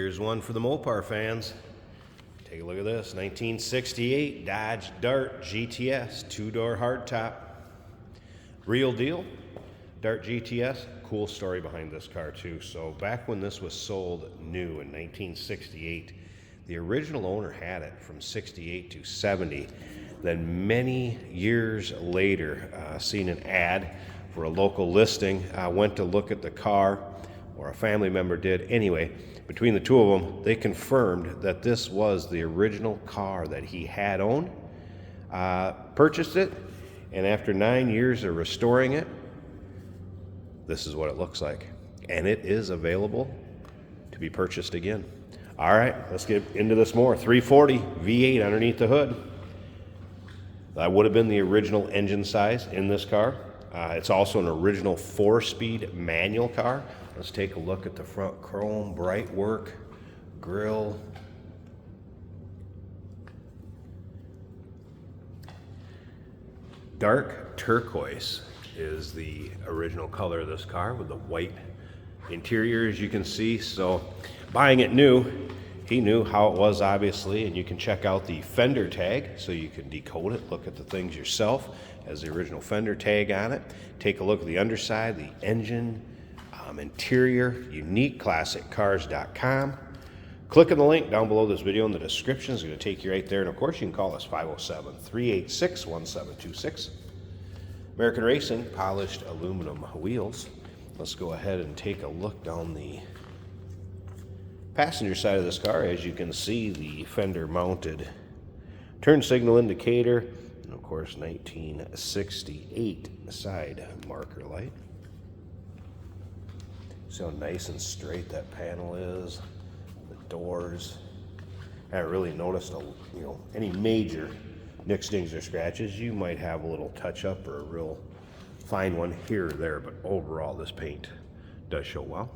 Here's one for the Mopar fans. Take a look at this, 1968 Dodge Dart GTS, two-door hardtop. Real deal, Dart GTS. Cool story behind this car too. So back when this was sold new in 1968, the original owner had it from 68 to 70. Then many years later, seen an ad for a local listing, went to look at the car, or a family member did. Anyway, between the two of them, they confirmed that this was the original car that he had owned, purchased it, and after 9 years of restoring it, this is what it looks like. And it is available to be purchased again. All right, let's get into this more. 340 V8 underneath the hood. That would have been the original engine size in this car. It's also an original 4-speed manual car. Let's take a look at the front chrome, bright work, grille. Dark turquoise is the original color of this car with the white interior, as you can see. So buying it new, he knew how it was, obviously, and you can check out the fender tag so you can decode it, look at the things yourself. Has the original fender tag on it. Take a look at the underside, the engine, interior, uniqueclassiccars.com. Click on the link down below this video in the description. It's going to take you right there. And of course, you can call us 507-386-1726. American Racing, polished aluminum wheels. Let's go ahead and take a look down the passenger side of this car. As you can see, the fender mounted turn signal indicator, and of course 1968 side marker light. See how nice and straight that panel is, the doors. I haven't really noticed any major nicks, dings, or scratches. You might have a little touch up or a real fine one here or there, but overall this paint does show well.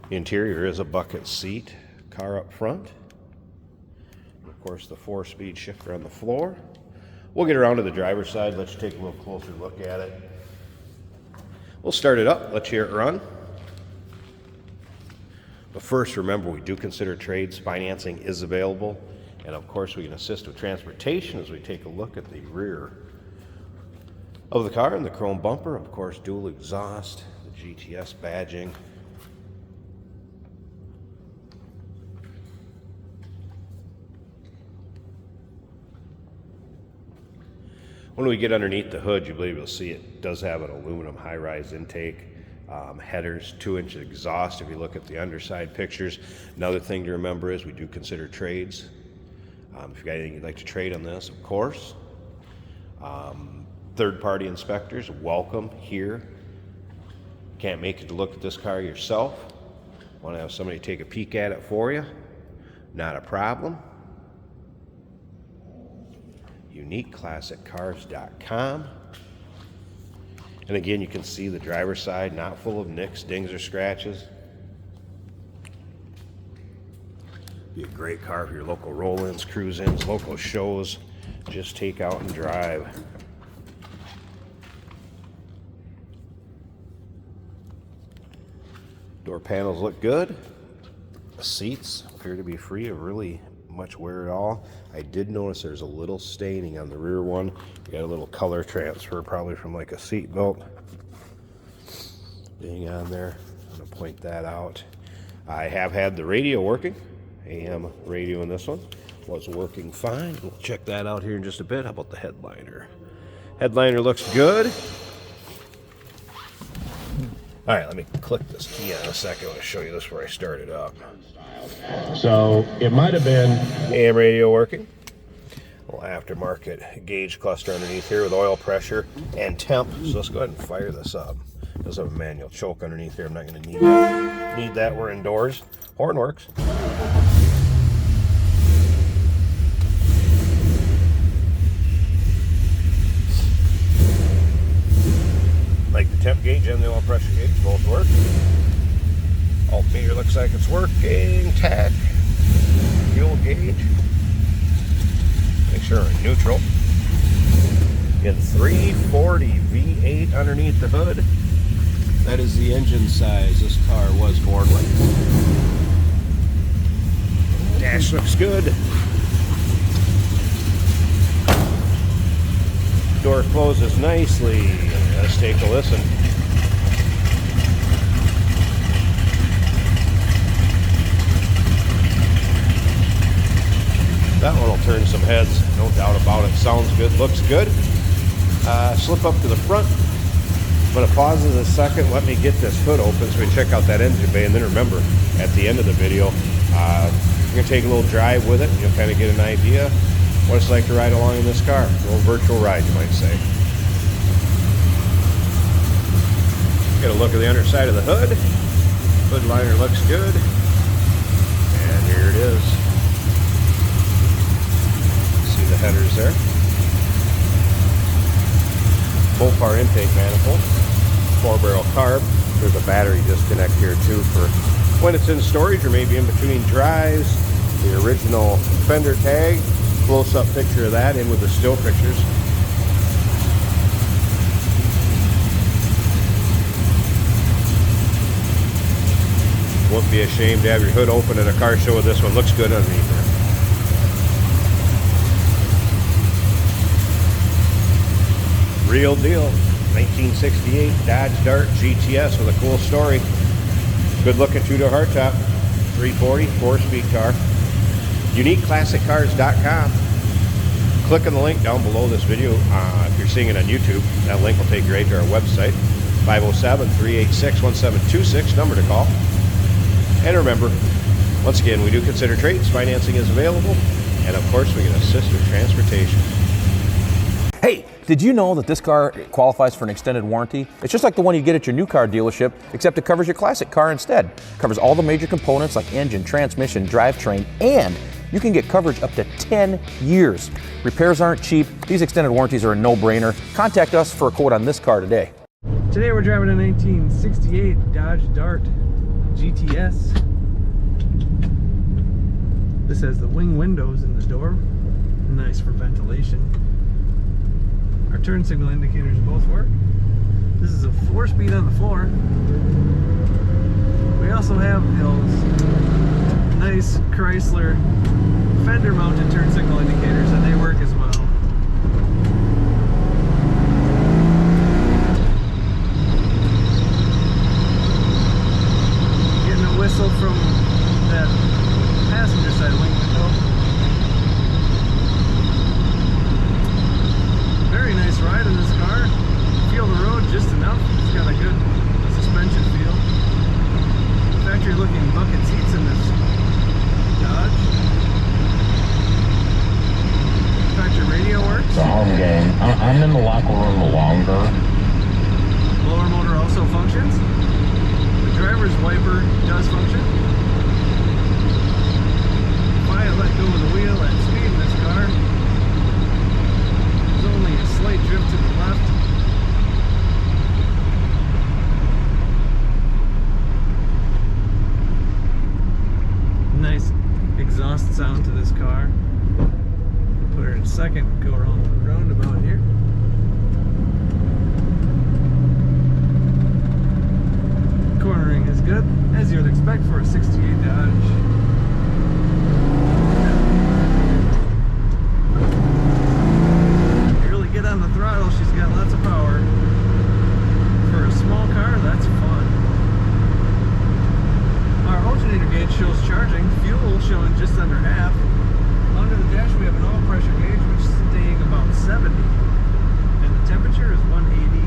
The interior is a bucket seat, car up front. And of course, the 4-speed shifter on the floor. We'll get around to the driver's side. Let's take a little closer look at it. We'll start it up, let you hear it run. But first, remember, we do consider trades. Financing is available. And of course, we can assist with transportation as we take a look at the rear of the car and the chrome bumper. Of course, dual exhaust, the GTS badging. When we get underneath the hood, you'll be able to see it does have an aluminum high-rise intake, headers, 2-inch exhaust if you look at the underside pictures. Another thing to remember is we do consider trades. If you've got anything you'd like to trade on this, of course. Third-party inspectors, welcome here. Can't make it to look at this car yourself. Want to have somebody take a peek at it for you? Not a problem. uniqueclassiccars.com. And again, you can see the driver's side, not full of nicks, dings, or scratches. Be a great car for your local roll-ins, cruise-ins, local shows. Just take out and drive. Door panels look good. The seats appear to be free of really much wear at all. I did notice there's a little staining on the rear one. You got a little color transfer, probably from like a seat belt being on there. I'm gonna point that out. I have had the radio working. AM radio in this one was working fine. We'll check that out here in just a bit. How about the headliner? Headliner looks good. All right, let me click this key on a second. I want to show you this where I started up. So it might have been AM radio working. A little aftermarket gauge cluster underneath here with oil pressure and temp. So let's go ahead and fire this up. It does have a manual choke underneath here. I'm not going to need that. We're indoors. Horn works. Like the temp gauge and the oil pressure gauge, both work. Altimeter looks like it's working. Tach, fuel gauge. Make sure we're in neutral. In 340 V8 underneath the hood. That is the engine size this car was born with. Dash looks good. Door closes nicely. Let's take a listen. That one will turn some heads, no doubt about it. Sounds good, looks good. Slip up to the front. I'm going to pause it a second. Let me get this hood open so we can check out that engine bay. And then remember, at the end of the video, you're going to take a little drive with it. You'll kind of get an idea what it's like to ride along in this car. A little virtual ride, you might say. Get a look at the underside of the hood. Hood liner looks good. And here it is. See the headers there. Full power intake manifold. 4-barrel carb. There's a battery disconnect here too for when it's in storage or maybe in between drives. The original fender tag. Close-up picture of that in with the still pictures. Won't be ashamed to have your hood open at a car show with this one. Looks good underneath there. Real deal. 1968 Dodge Dart GTS with a cool story. Good looking 2-door hardtop. 340, 4-speed car. UniqueClassicCars.com. Click on the link down below this video. If you're seeing it on YouTube, that link will take you right to our website. 507-386-1726, number to call. And remember, once again, we do consider trades. Financing is available. And of course, we can assist with transportation. Hey, did you know that this car qualifies for an extended warranty? It's just like the one you get at your new car dealership, except it covers your classic car instead. It covers all the major components like engine, transmission, drivetrain, and you can get coverage up to 10 years. Repairs aren't cheap. These extended warranties are a no-brainer. Contact us for a quote on this car today. Today we're driving a 1968 Dodge Dart GTS. This has the wing windows in the door. Nice for ventilation. Our turn signal indicators both work. This is a 4-speed on the floor. We also have those nice Chrysler fender mounted turn signal indicators, and they work as well. Getting a whistle from that passenger side wing window. Very nice ride in this car. Feel the road just enough. It's got a good suspension feel. Factory looking bucket seats in this Dodge. Factory radio works. The home game. I'm in the locker room longer. Blower motor also functions. The driver's wiper does function. If I let go of the wheel at speed in this car, there's only a slight drift to the left. Nice exhaust sound to this car. Put her in second, go around the roundabout here. Cornering is good, as you would expect for a 68 Dodge. You really get on the throttle, she's got lots of power. For a small car, that's fun. Our alternator gauge shows charging, fuel showing just under half. Under the dash we have an oil pressure gauge which is staying about 70. And the temperature is 180,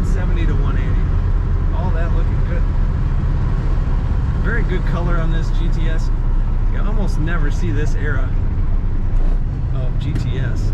170 to 180. All that looking good. Very good color on this GTS. You almost never see this era of GTS.